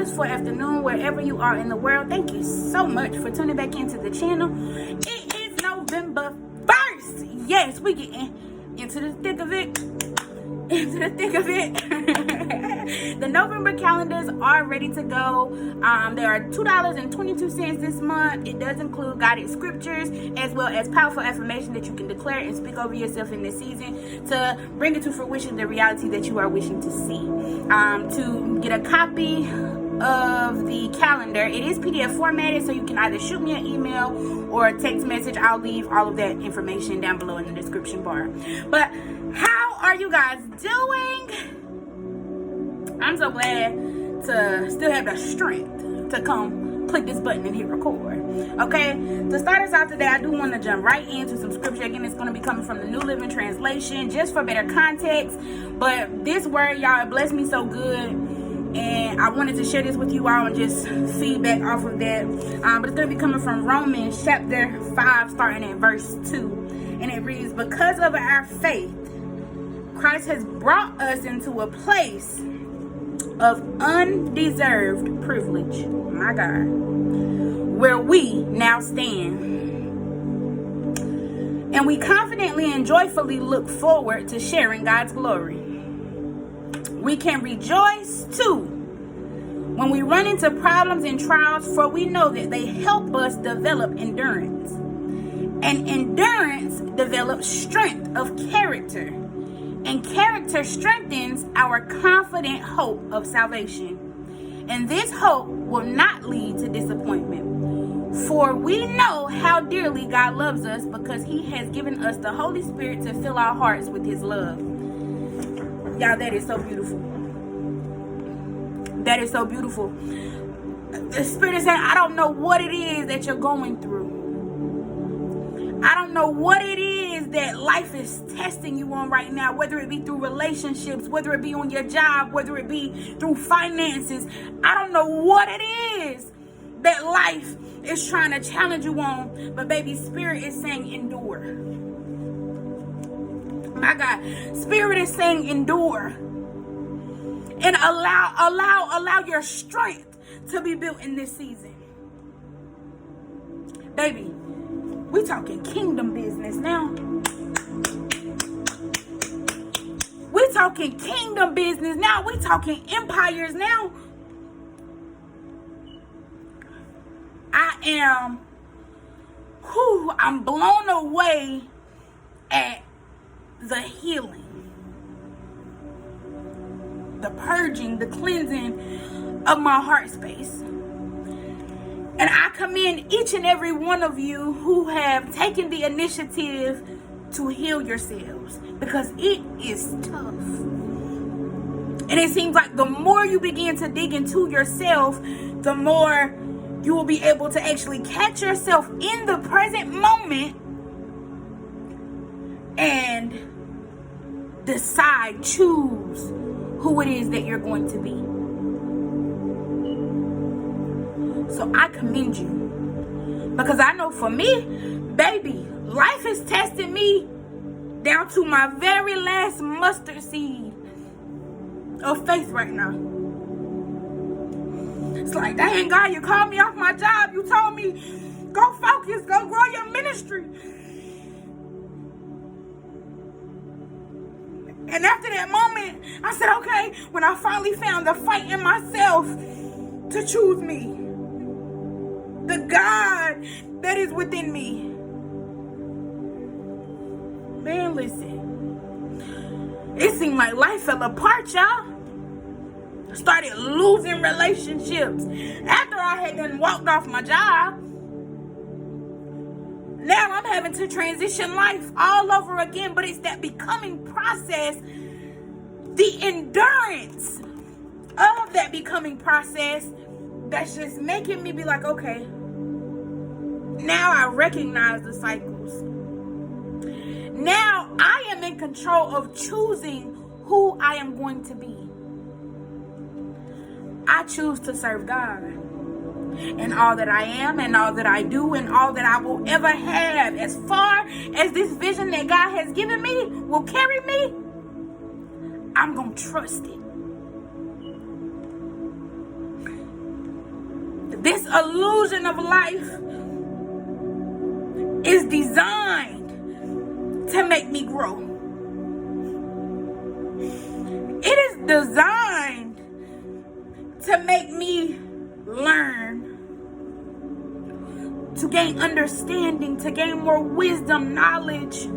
wonderful afternoon wherever you are in the world. Thank you so much for tuning back into the channel. It is November 1st. Yes, we getting into the thick of it. The November calendars are ready to go. There are $2.22 this month. It does include guided scriptures as well as powerful affirmation that you can declare and speak over yourself in this season to bring it to fruition the reality that you are wishing to see. To get a copy of the calendar, it is PDF formatted, so you can either shoot me an email or a text message. I'll leave all of that information down below in the description bar. But how are you guys doing? I'm so glad to still have the strength to come click this button and hit record. Okay, to start us out today, I do want to jump right into some scripture. Again, it's going to be coming from the New Living Translation just for better context. But this word, y'all, it blessed me so good, and I wanted to share this with you all and just feedback off of that. But it's going to be coming from Romans chapter 5, starting at verse 2. And it reads, "Because of our faith, Christ has brought us into a place of undeserved privilege," my God, "where we now stand. And we confidently and joyfully look forward to sharing God's glory. We can rejoice too when we run into problems and trials, for we know that they help us develop endurance. And endurance develops strength of character. And character strengthens our confident hope of salvation. And this hope will not lead to disappointment. For we know how dearly God loves us because he has given us the Holy Spirit to fill our hearts with his love." Y'all, that is so beautiful. That is so beautiful. The Spirit is saying, I don't know what it is that you're going through. I don't know what it is that life is testing you on right now, whether it be through relationships, whether it be on your job, whether it be through finances. I don't know what it is that life is trying to challenge you on, but baby, Spirit is saying endure. My God, Spirit is saying endure. And allow your strength to be built in this season. Baby, we talking kingdom business now. We talking kingdom business now. We talking empires now. I'm blown away at the healing, the purging, the cleansing of my heart space. And I commend each and every one of you who have taken the initiative to heal yourselves, because it is tough. And it seems like the more you begin to dig into yourself, the more you will be able to actually catch yourself in the present moment and decide, choose who it is that you're going to be. So I commend you, because I know for me, baby, life is testing me down to my very last mustard seed of faith right now. It's like, dang, God, you called me off my job. You told me, go focus, go grow your ministry. And after that moment, I said, okay, when I finally found the fight in myself to choose me, the God that is within me. Man, listen. It seemed like life fell apart, y'all. Started losing relationships. After I had done walked off my job, now I'm having to transition life all over again. But it's that becoming process, the endurance of that becoming process, that's just making me be like, okay, now I recognize the cycles. Now I am in control of choosing who I am going to be. I choose to serve God in all that I am and all that I do and all that I will ever have. As far as this vision that God has given me will carry me, I'm going to trust it. This illusion of life is designed to make me grow. It is designed to make me learn, to gain understanding, to gain more wisdom, knowledge.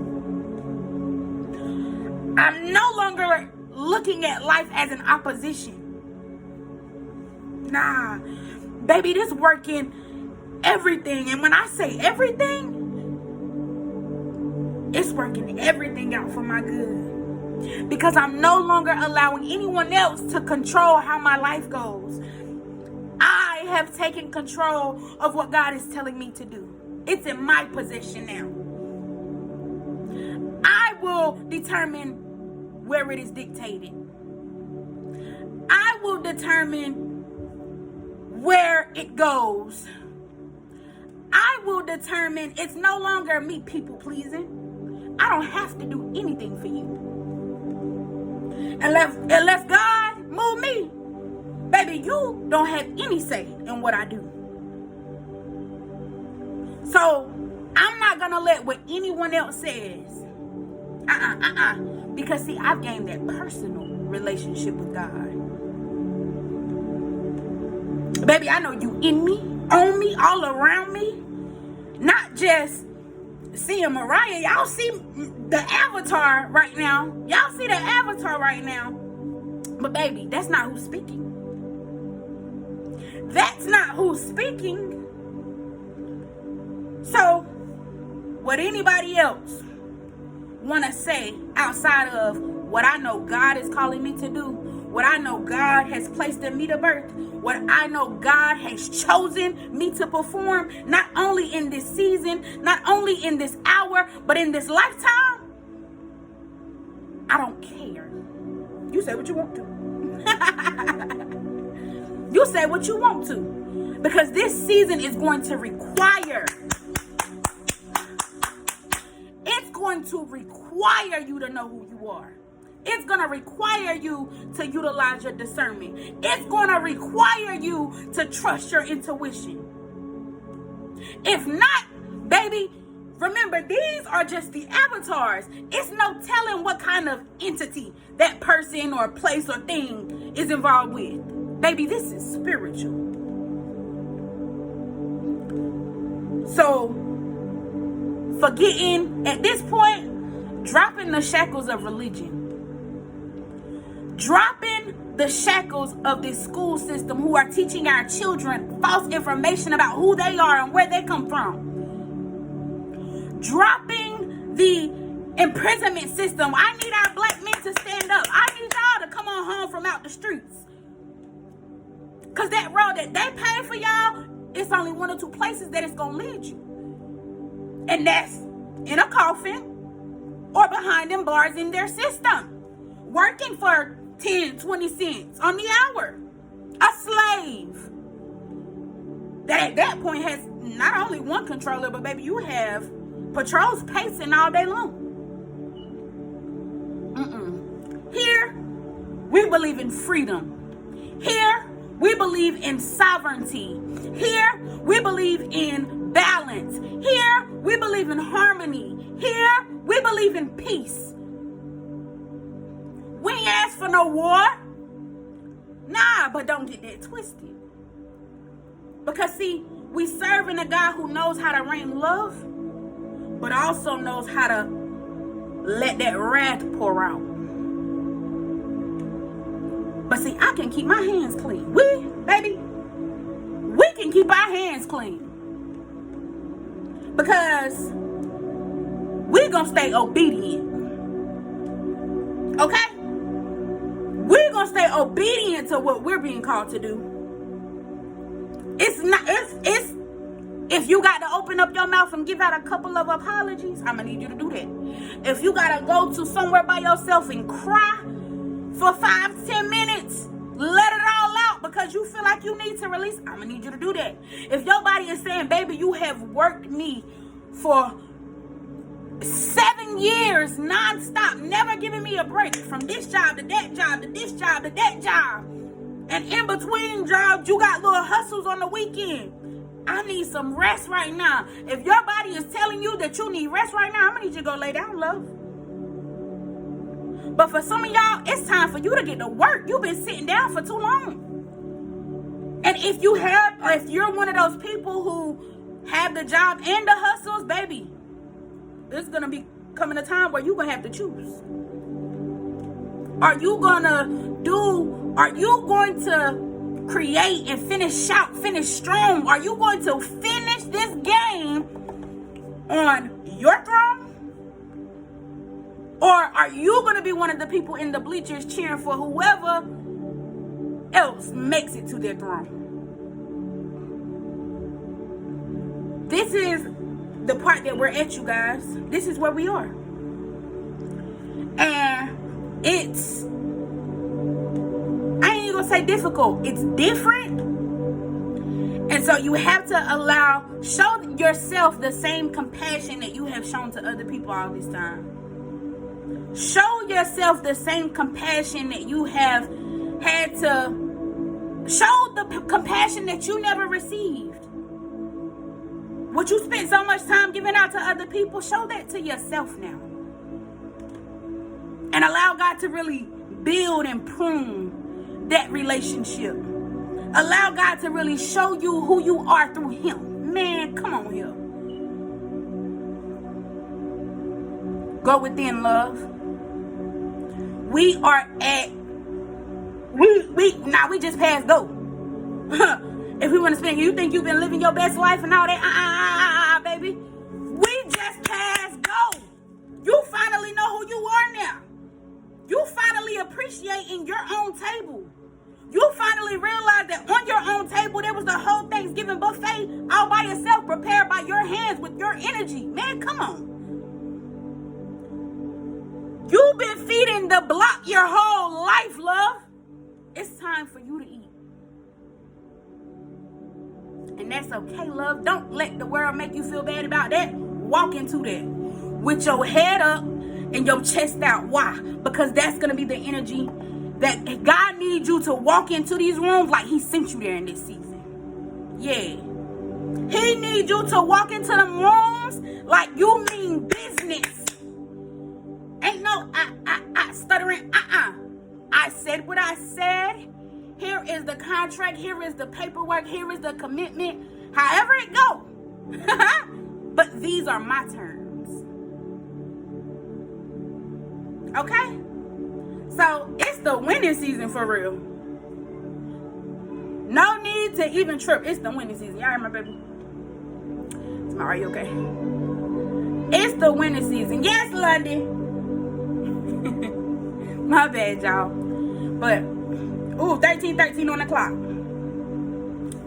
I'm no longer looking at life as an opposition. Nah, baby, this working everything. And when I say everything, it's working everything out for my good. Because I'm no longer allowing anyone else to control how my life goes. I have taken control of what God is telling me to do. It's in my possession now. I will determine where it is dictated. I will determine where it goes. I will determine it's no longer me people pleasing. I don't have to do anything for you. Unless God move me, baby, you don't have any say in what I do. So I'm not gonna let what anyone else says. Because see, I've gained that personal relationship with God. Baby, I know you in me, on me, all around me. Not just seeing Mariah. Y'all see the avatar right now. Y'all see the avatar right now. But baby, that's not who's speaking. That's not who's speaking. So, what anybody else want to say outside of what I know God is calling me to do, what I know God has placed in me to birth, what I know God has chosen me to perform, not only in this season, not only in this hour, but in this lifetime, I don't care. You say what you want to. You say what you want to. Because this season is going to require, it's going to require you to know who you are. It's going to require you to utilize your discernment. It's going to require you to trust your intuition. If not, baby, remember, these are just the avatars. It's no telling what kind of entity that person or place or thing is involved with. Baby, this is spiritual. So, forgetting, at this point, dropping the shackles of religion. Dropping the shackles of this school system who are teaching our children false information about who they are and where they come from. Dropping the imprisonment system. I need our black men to stand up. I need y'all to come on home from out the streets. Because that road that they pay for y'all, it's only one or two places that it's going to lead you. And that's in a coffin or behind them bars in their system. Working for 10, 20 cents on the hour. A slave. That at that point has not only one controller, but baby, you have patrols pacing all day long. Here, we believe in freedom. Here, we believe in sovereignty. Here, we believe in balance. Here, we believe in harmony. Here, we believe in peace. We ain't asked for no war. Nah, but don't get that twisted. Because see, we serving a God who knows how to rain love, but also knows how to let that wrath pour out. But see, I can keep my hands clean. We can keep our hands clean. Because we're going to stay obedient. Okay? We're going to stay obedient to what we're being called to do. If you got to open up your mouth and give out a couple of apologies, I'm going to need you to do that. If you got to go to somewhere by yourself and cry for 5-10 minutes, let it all out because you feel like you need to release, I'm going to need you to do that. If your body is saying, baby, you have worked me for 7 years nonstop, never giving me a break from this job to that job to this job to that job, And in between jobs, you got little hustles on the weekend. I need some rest right now. If your body is telling you that you need rest right now, I'm going to need you to go lay down, love. But for some of y'all, it's time for you to get to work. You've been sitting down for too long. And if you're one of those people who have the job and the hustles, baby, it's going to be coming a time where you're going to have to choose. Are you going to create and finish strong? Are you going to finish this game on your throne? Or are you going to be one of the people in the bleachers cheering for whoever else makes it to their throne? This is the part that we're at, you guys. This is where we are. And it's, I ain't even gonna say difficult. It's different. And so you have to show yourself the same compassion that you have shown to other people all this time. Show yourself the same compassion that you have had to show, the compassion that you never received. What you spent so much time giving out to other people, show that to yourself now. And allow God to really build and prune that relationship. Allow God to really show you who you are through Him. Man, come on here. Go within, love. We just passed go. If we want to spend, you think you've been living your best life and all that? Baby. We just passed go. You finally know who you are now. You finally appreciating your own table. You finally realize that on your own table, there was the whole Thanksgiving buffet all by yourself, prepared by your hands with your energy. Man, come on. You've been feeding the block your whole life, love. It's time for you to eat. And that's okay, love. Don't let the world make you feel bad about that. Walk into that with your head up and your chest out. Why? Because that's going to be the energy that God needs you to walk into these rooms like He sent you there in this season. Yeah. He needs you to walk into them rooms like you mean business. Ain't no stuttering. I said what I said. Here is the contract. Here is the paperwork. Here is the commitment. However it go. But these are my terms. Okay? So it's the winning season for real. No need to even trip. It's the winning season. Y'all hear my baby? It's Mariah, okay? It's the winning season. Yes, London. My bad, y'all. But 13 on the clock.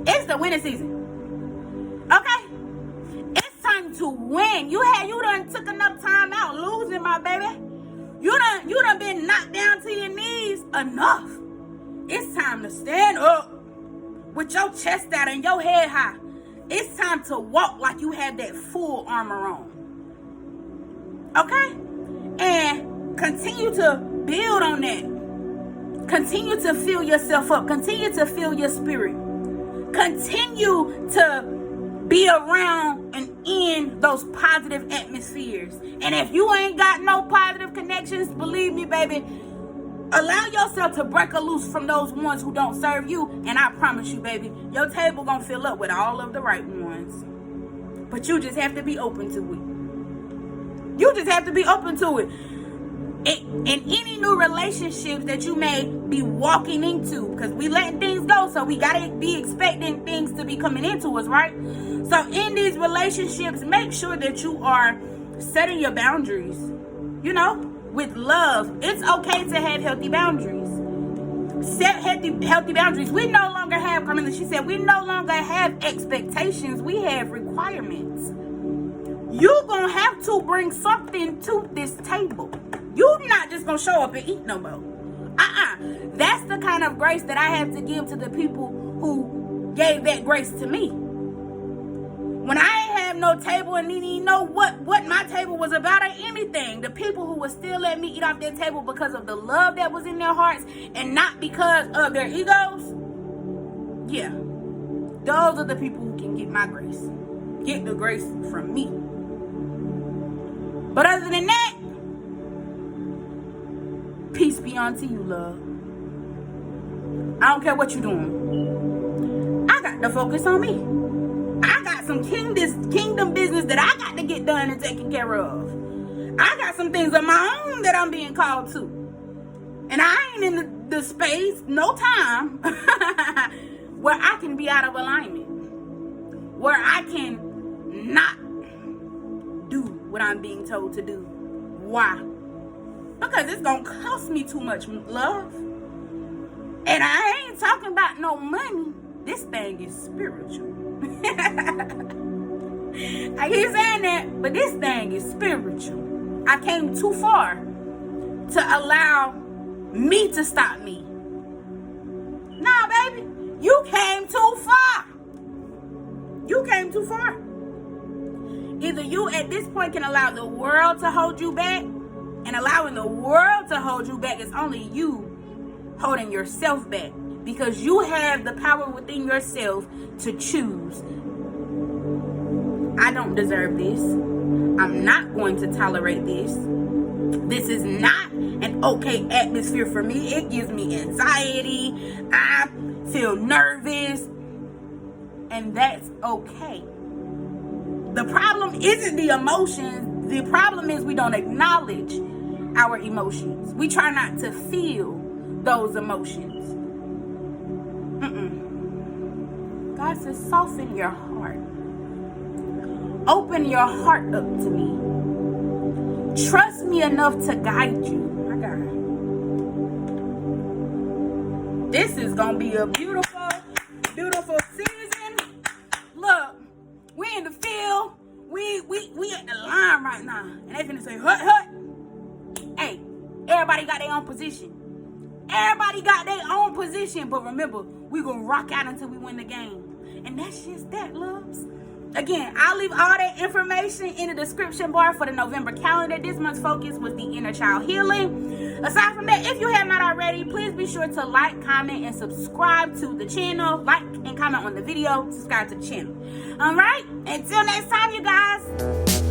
It's the winning season. Okay? It's time to win. You done took enough time out losing, my baby. You done been knocked down to your knees enough. It's time to stand up with your chest out and your head high. It's time to walk like you have that full armor on. Okay? And continue to build on that. Continue to fill yourself up. Continue to fill your spirit. Continue to be around and in those positive atmospheres. And if you ain't got no positive connections, believe me, baby, allow yourself to break loose from those ones who don't serve you. And I promise you, baby, your table gonna fill up with all of the right ones. But you just have to be open to it. You just have to be open to it. In any new relationships that you may be walking into, because we letting things go, so we gotta be expecting things to be coming into us, right? So in these relationships, make sure that you are setting your boundaries, with love. It's okay to have healthy boundaries. Set healthy boundaries. We no longer have, Carmela, she said, we no longer have expectations, we have requirements. You're gonna have to bring something to this table. You're not just gonna show up and eat no more. That's the kind of grace that I have to give to the people who gave that grace to me. When I ain't have no table and didn't even know what my table was about or anything. The people who would still let me eat off their table because of the love that was in their hearts and not because of their egos, yeah, those are the people who can get my grace. Get the grace from me. But other than that, peace be unto you, love. I don't care what you're doing. I got to focus on me. I got some kingdom business that I got to get done and taken care of. I got some things of my own that I'm being called to. And I ain't in the space, no time, where I can be out of alignment. Where I can not do what I'm being told to do. Why? Because it's going to cost me too much love. And I ain't talking about no money. This thing is spiritual. I keep saying that, but this thing is spiritual. I came too far to allow me to stop me. Nah, baby, you came too far. You came too far. Either you at this point can allow the world to hold you back, and allowing the world to hold you back is only you holding yourself back, because you have the power within yourself to choose. I don't deserve this. I'm not going to tolerate this. This is not an okay atmosphere for me. It gives me anxiety. I feel nervous. And that's okay. The problem isn't the emotions. The problem is we don't acknowledge our emotions. We try not to feel those emotions. God says, soften your heart. Open your heart up to me. Trust me enough to guide you. My God. This is going to be a beautiful, beautiful season. Look, we in the field. We at the line right now. And they finna say, hut. Hey, everybody got their own position. Everybody got their own position. But remember, we gonna rock out until we win the game. And that's just that, loves. Again, I'll leave all that information in the description bar for the November calendar. This month's focus was the inner child healing. Aside from that, if you have not already, please be sure to like, comment, and subscribe to the channel. Like and comment on the video. Subscribe to the channel. All right? Until next time, you guys.